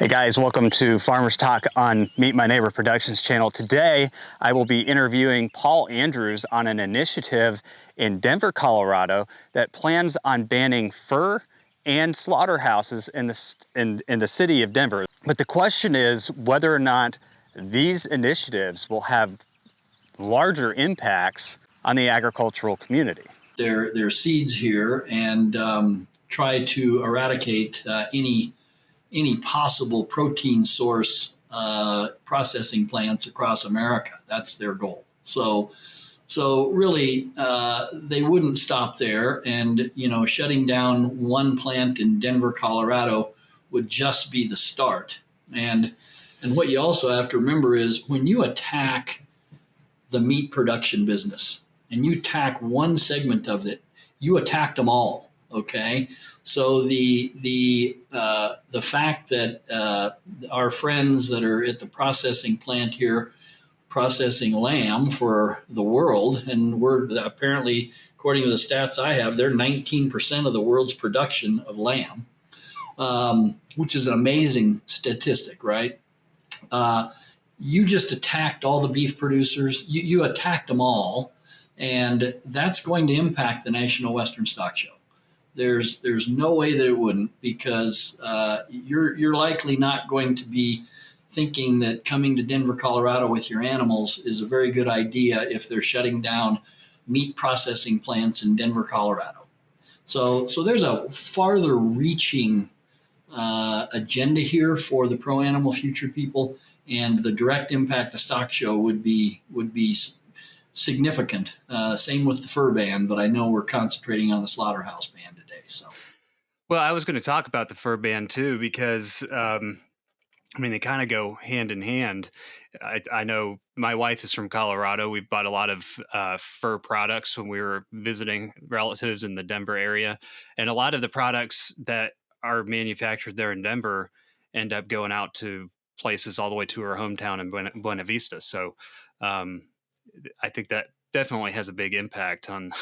Hey guys, welcome to Farmers Talk on Meet My Neighbor Productions channel. Today, I will be interviewing Paul Andrews on an initiative in Denver, Colorado that plans on banning fur and slaughterhouses in the city of Denver. But the question is whether or not these initiatives will have larger impacts on the agricultural community. There are seeds here and try to eradicate any possible protein source processing plants across America. That's their goal. So really, they wouldn't stop there. And, shutting down one plant in Denver, Colorado would just be the start. And what you also have to remember is when you attack the meat production business and you attack one segment of it, you attacked them all. Okay, so the fact that our friends that are at the processing plant here processing lamb for the world, and we're apparently, according to the stats I have, they're 19% of the world's production of lamb, which is an amazing statistic, right? You just attacked all the beef producers. You attacked them all, and that's going to impact the National Western Stockshow. There's no way that it wouldn't, because you're likely not going to be thinking that coming to Denver, Colorado with your animals is a very good idea if they're shutting down meat processing plants in Denver, Colorado. So there's a farther reaching agenda here for the pro-animal future people, and the direct impact of Stockshow would be significant. Same with the fur ban, but I know we're concentrating on the slaughterhouse ban today. So, well, I was going to talk about the fur ban too, because they kind of go hand in hand. I know my wife is from Colorado. We've bought a lot of fur products when we were visiting relatives in the Denver area, and a lot of the products that are manufactured there in Denver end up going out to places all the way to her hometown in Buena Vista. So I think that definitely has a big impact on.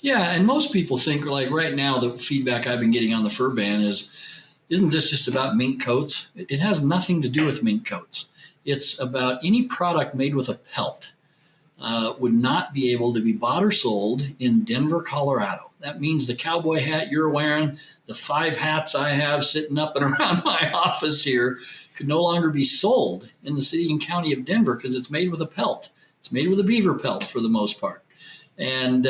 Yeah, and most people think, like right now, the feedback I've been getting on the fur ban isn't this just about mink coats? It has nothing to do with mink coats. It's about any product made with a pelt would not be able to be bought or sold in Denver, Colorado. That means the cowboy hat you're wearing, the 5 hats I have sitting up and around my office here, could no longer be sold in the city and county of Denver because it's made with a pelt. It's made with a beaver pelt for the most part. And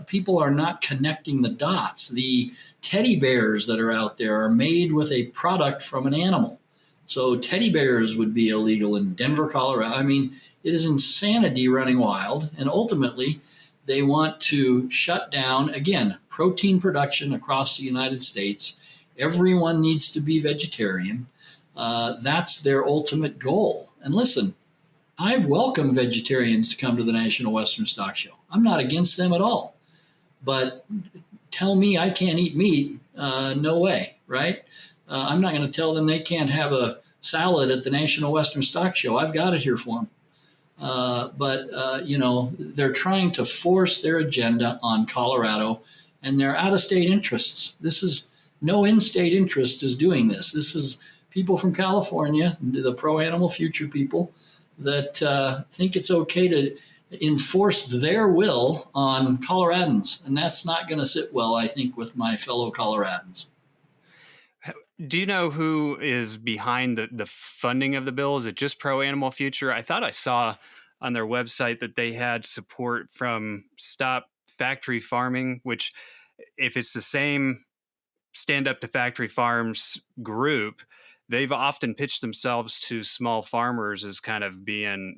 people are not connecting the dots. The teddy bears that are out there are made with a product from an animal. So teddy bears would be illegal in Denver, Colorado. I mean, it is insanity running wild. And ultimately, they want to shut down, again, protein production across the United States. Everyone needs to be vegetarian. That's their ultimate goal. And listen, I welcome vegetarians to come to the National Western Stockshow. I'm not against them at all. But tell me I can't eat meat, no way, right? I'm not going to tell them they can't have a salad at the National Western Stockshow. I've got it here for them. But they're trying to force their agenda on Colorado, and their out-of-state interests. This is no in-state interest is doing this. This is people from California, the pro-animal future people, that think it's okay to enforce their will on Coloradans. And that's not going to sit well, I think, with my fellow Coloradans. Do you know who is behind the funding of the bill? Is it just Pro-Animal Future? I thought I saw on their website that they had support from Stop Factory Farming, which, if it's the same Stand Up to Factory Farms group, they've often pitched themselves to small farmers as kind of being,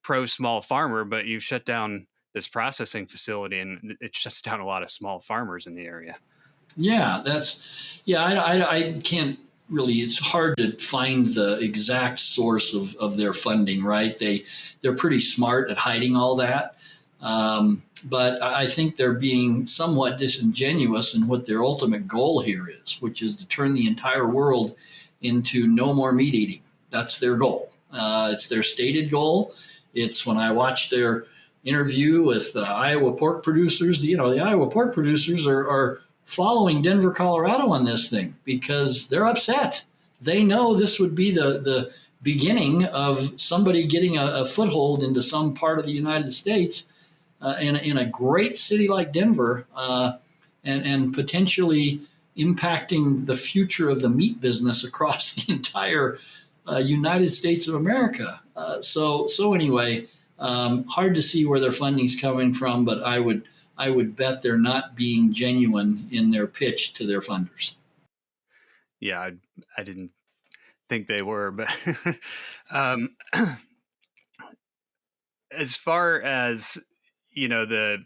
pro small farmer, but you've shut down this processing facility and it shuts down a lot of small farmers in the area. Yeah, I can't really, it's hard to find the exact source of their funding, right? They're pretty smart at hiding all that. But I think they're being somewhat disingenuous in what their ultimate goal here is, which is to turn the entire world into no more meat eating. That's their goal. It's their stated goal. It's when I watch their interview with Iowa pork producers, the Iowa pork producers are following Denver, Colorado on this thing because they're upset. They know this would be the beginning of somebody getting a foothold into some part of the United States in a great city like Denver, and potentially impacting the future of the meat business across the entire United States of America. So anyway, hard to see where their funding's coming from, but I would bet they're not being genuine in their pitch to their funders. Yeah, I didn't think they were, but um, as far as the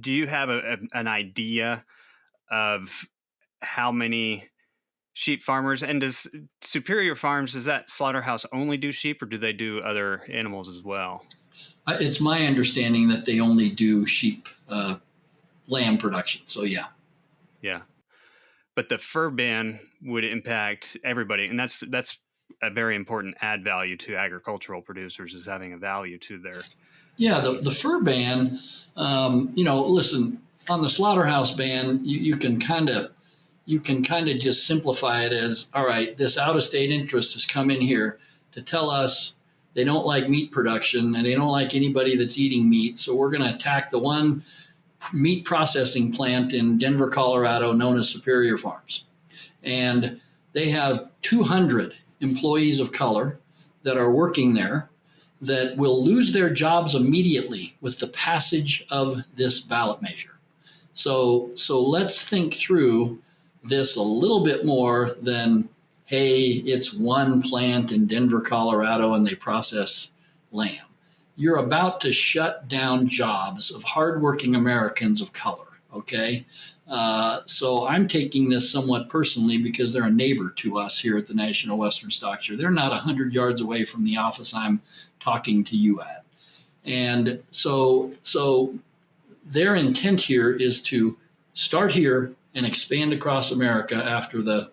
do you have an idea of how many sheep farmers, and does Superior Farms, does that slaughterhouse only do sheep or do they do other animals as well? It's my understanding that they only do sheep, lamb production. So yeah. Yeah, but the fur ban would impact everybody, and that's a very important add value to agricultural producers, is having a value to their. Yeah, the fur ban, listen, on the slaughterhouse ban, you can kind of just simplify it as, all right, this out of state interest has come in here to tell us they don't like meat production and they don't like anybody that's eating meat. So we're going to attack the one meat processing plant in Denver, Colorado, known as Superior Farms. And they have 200 employees of color that are working there that will lose their jobs immediately with the passage of this ballot measure. So let's think through this a little bit more than, hey, it's one plant in Denver, Colorado, and they process lamb. You're about to shut down jobs of hardworking Americans of color, okay? So I'm taking this somewhat personally because they're a neighbor to us here at the National Western Stock Show. They're not 100 yards away from the office I'm talking to you at. And so their intent here is to start here and expand across America after the,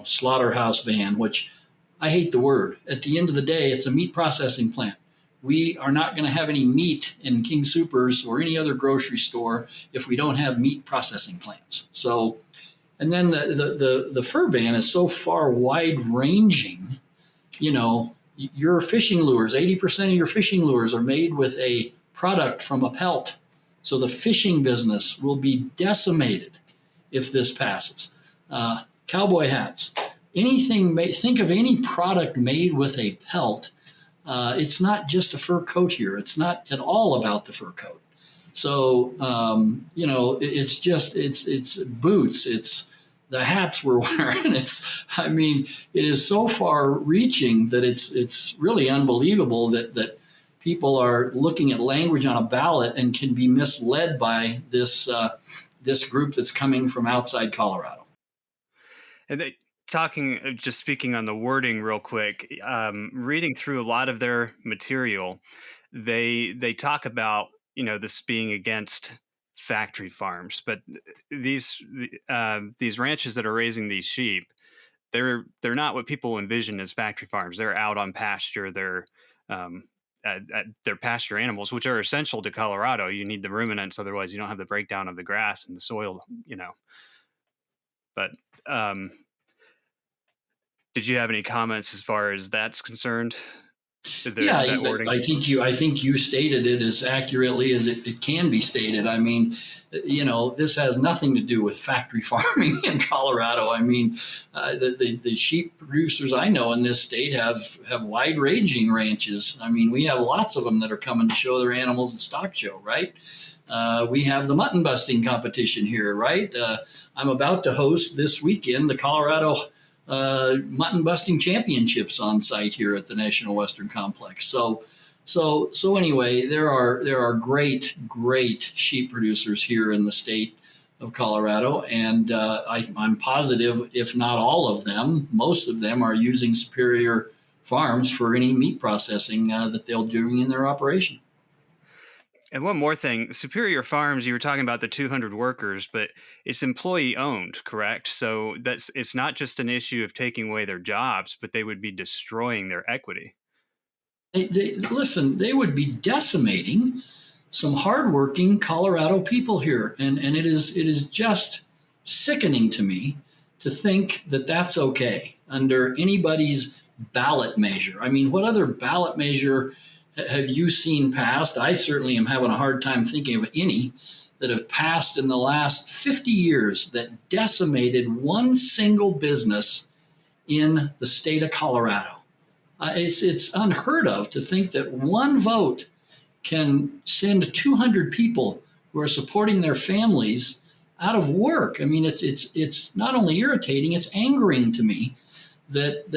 slaughterhouse ban, which I hate the word. At the end of the day, it's a meat processing plant. We are not going to have any meat in King Soopers or any other grocery store if we don't have meat processing plants. So, and then the fur ban is so far wide ranging. Your fishing lures, 80% of your fishing lures are made with a product from a pelt. So the fishing business will be decimated if this passes. Cowboy hats, think of any product made with a pelt. It's not just a fur coat here. It's not at all about the fur coat. So, it's boots. It's the hats we're wearing. It is so far reaching that it's really unbelievable that people are looking at language on a ballot and can be misled by this group that's coming from outside Colorado. And just speaking on the wording real quick, reading through a lot of their material, they talk about this being against factory farms, but these ranches that are raising these sheep, they're not what people envision as factory farms. They're out on pasture. They're pasture animals, which are essential to Colorado. You need the ruminants, otherwise you don't have the breakdown of the grass and the soil. But did you have any comments as far as that's concerned? Yeah, I think you stated it as accurately as it can be stated. This has nothing to do with factory farming in Colorado. The sheep producers I know in this state have wide-ranging ranches. We have lots of them that are coming to show their animals at Stockshow, right? We have the mutton busting competition here, right? I'm about to host this weekend the Colorado mutton busting championships on site here at the National Western Complex. So anyway, there are great sheep producers here in the state of Colorado, and I'm positive, if not all of them, most of them are using Superior Farms for any meat processing that they're doing in their operation. And one more thing, Superior Farms, you were talking about the 200 workers, but it's employee owned, correct? So it's not just an issue of taking away their jobs, but they would be destroying their equity. Listen, they would be decimating some hardworking Colorado people here, and it is just sickening to me to think that that's okay under anybody's ballot measure. I mean, what other ballot measure have you seen passed? I certainly am having a hard time thinking of any that have passed in the last 50 years that decimated one single business in the state of Colorado. It's unheard of to think that one vote can send 200 people who are supporting their families out of work. I mean, it's not only irritating, it's angering to me that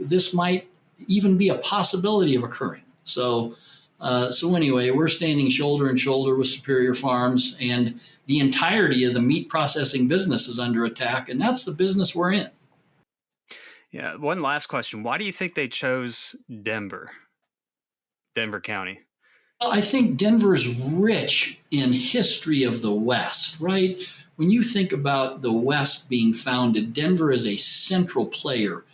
this might even be a possibility of occurring. So anyway, we're standing shoulder and shoulder with Superior Farms, and the entirety of the meat processing business is under attack, and that's the business we're in. Yeah. One last question. Why do you think they chose Denver County? Well, I think Denver's rich in history of the West, right? When you think about the West being founded, Denver is a central player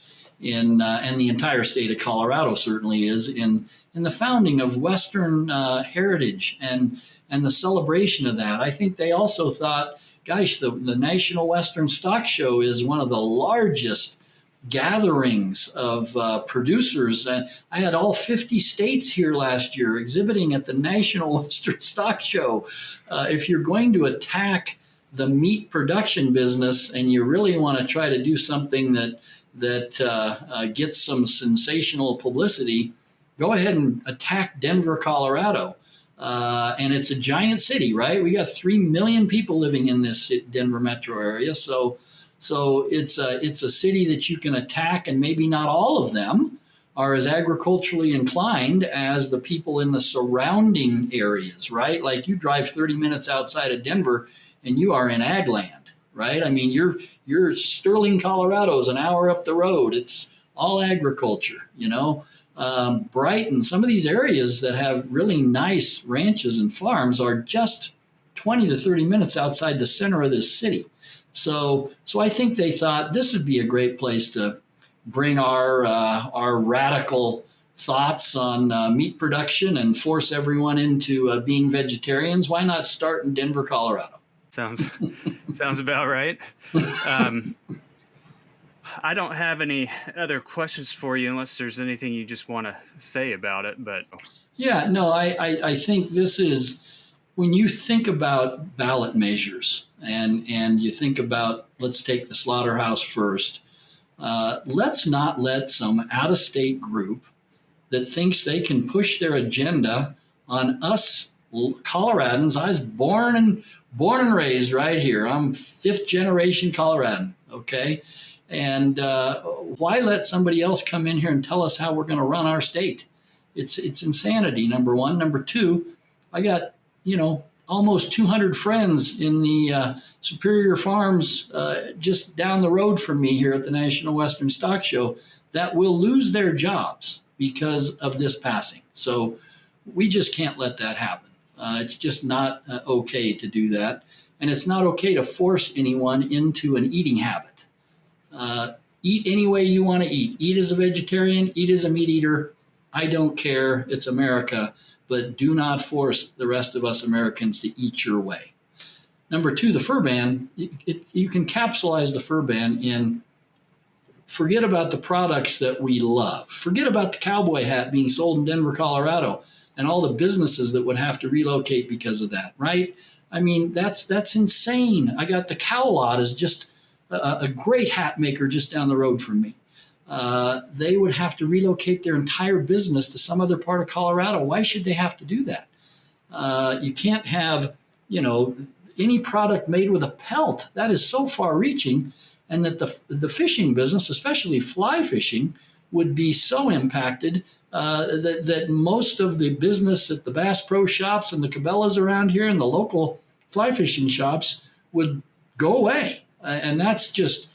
and the entire state of Colorado certainly is in the founding of Western heritage and the celebration of that. I think they also thought, gosh, the National Western Stockshow is one of the largest gatherings of producers. I had all 50 states here last year exhibiting at the National Western Stock Show. If you're going to attack the meat production business and you really want to try to do something that gets some sensational publicity, go ahead and attack Denver, Colorado. And it's a giant city, right? We got 3 million people living in this Denver metro area. So it's a city that you can attack, and maybe not all of them are as agriculturally inclined as the people in the surrounding areas, right? Like you drive 30 minutes outside of Denver and you are in ag land, right? I mean, you're Sterling, Colorado is an hour up the road. It's all agriculture, you know. Brighton, some of these areas that have really nice ranches and farms are just 20 to 30 minutes outside the center of this city. So I think they thought this would be a great place to bring our radical thoughts on meat production and force everyone into being vegetarians. Why not start in Denver, Colorado? Sounds about right. I don't have any other questions for you unless there's anything you just want to say about it. But yeah, no, I think this is, when you think about ballot measures and you think about, let's take the slaughterhouse first. Let's not let some out-of-state group that thinks they can push their agenda on us Coloradans. I was born and raised right here. I'm fifth generation Coloradan, okay? And why let somebody else come in here and tell us how we're going to run our state? It's insanity, number one. Number two, I got, almost 200 friends in the Superior Farms just down the road from me here at the National Western Stock Show that will lose their jobs because of this passing. So we just can't let that happen. It's just not okay to do that. And it's not okay to force anyone into an eating habit. Eat any way you want to eat. Eat as a vegetarian, eat as a meat eater. I don't care. It's America. But do not force the rest of us Americans to eat your way. Number two, the fur ban, you can capsulize the fur ban in forget about the products that we love. Forget about the cowboy hat being sold in Denver, Colorado, and all the businesses that would have to relocate because of that, right? I mean, that's insane. I got the Cow Lot as just a great hat maker just down the road from me. They would have to relocate their entire business to some other part of Colorado. Why should they have to do that? You can't have, any product made with a pelt. That is so far-reaching, and that the fishing business, especially fly fishing, would be so impacted that most of the business at the Bass Pro Shops and the Cabela's around here and the local fly fishing shops would go away. And that's just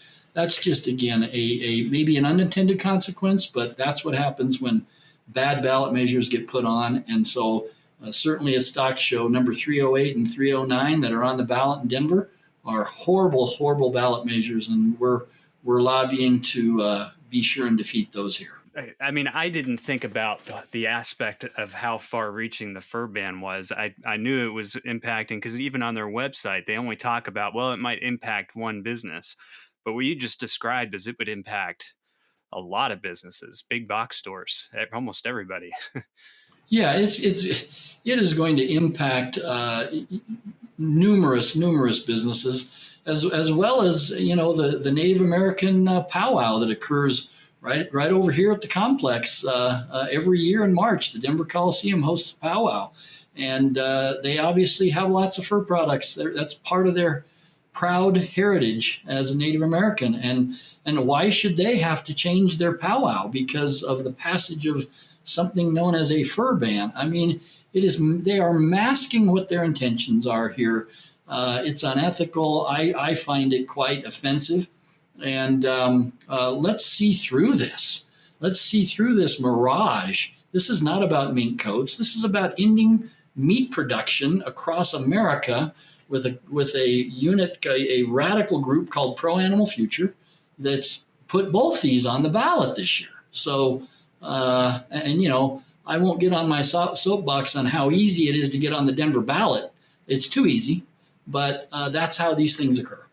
again a maybe an unintended consequence, but that's what happens when bad ballot measures get put on. And so certainly a stock show number 308 and 309 that are on the ballot in Denver are horrible ballot measures, and we're lobbying to be sure and defeat those here. I mean, I didn't think about the aspect of how far reaching the fur ban was. I knew it was impacting because even on their website, they only talk about, well, it might impact one business. But what you just described is it would impact a lot of businesses, big box stores, almost everybody. Yeah, it is going to impact numerous businesses, as well as the Native American powwow that occurs right over here at the complex every year in March. The Denver Coliseum hosts a powwow, and they obviously have lots of fur products. That's part of their proud heritage as a Native American. And why should they have to change their powwow because of the passage of something known as a fur ban? I mean, they are masking what their intentions are here. It's unethical. I find it quite offensive. And let's see through this. Let's see through this mirage. This is not about mink coats. This is about ending meat production across America with a unit, a radical group called Pro Animal Future that's put both these on the ballot this year. So, I won't get on my soapbox on how easy it is to get on the Denver ballot. It's too easy, but that's how these things occur.